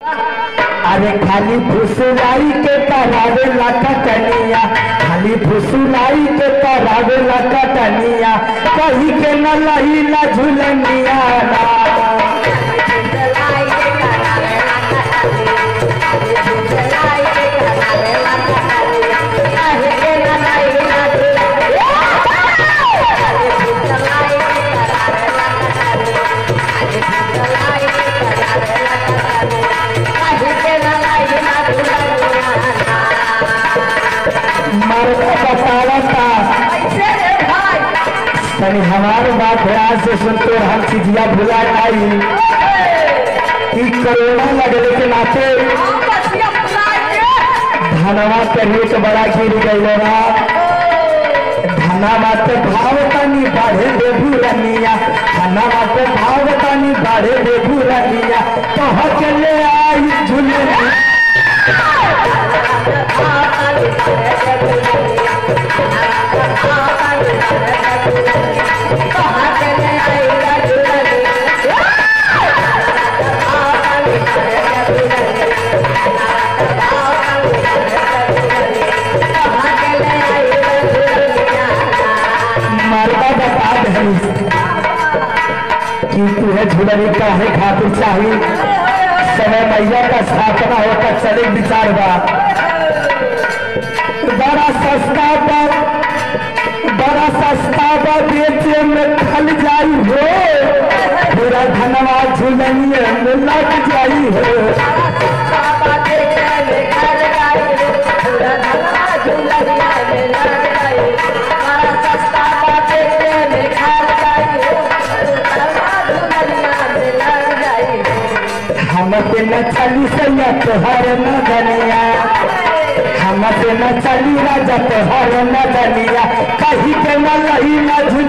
अरे खाली फुसलाई के करावे ला कटनिया, खाली फुसलाई के करावे ला कटनिया, कहीं के न लही ला झुलनिया ना। तनी हमारे बात ध्यान से सुनते हम चीजिया भुला आई कि कोरोना लगने के नाते धनवा के रेट बड़ा गिर गई धनवा के भाव तनी बढ़े देबू रनिया, धनवा के भाव तनी बढ़े देबू रनिया, कह के ले आई झुलनिया। कि तुहे झुलनी काहे खातिर चाहिए, समय मैया का स्थापना होकर चले विचार बा बड़ा सस्ता बेचे में खल जाई हो, पूरा धनवा झुलनिए में लग जाई हो। हमसे न चली सैया तोहर न धनिया, हमसे न चली राजा तोहर न धनिया, कहीं के न लही न झुल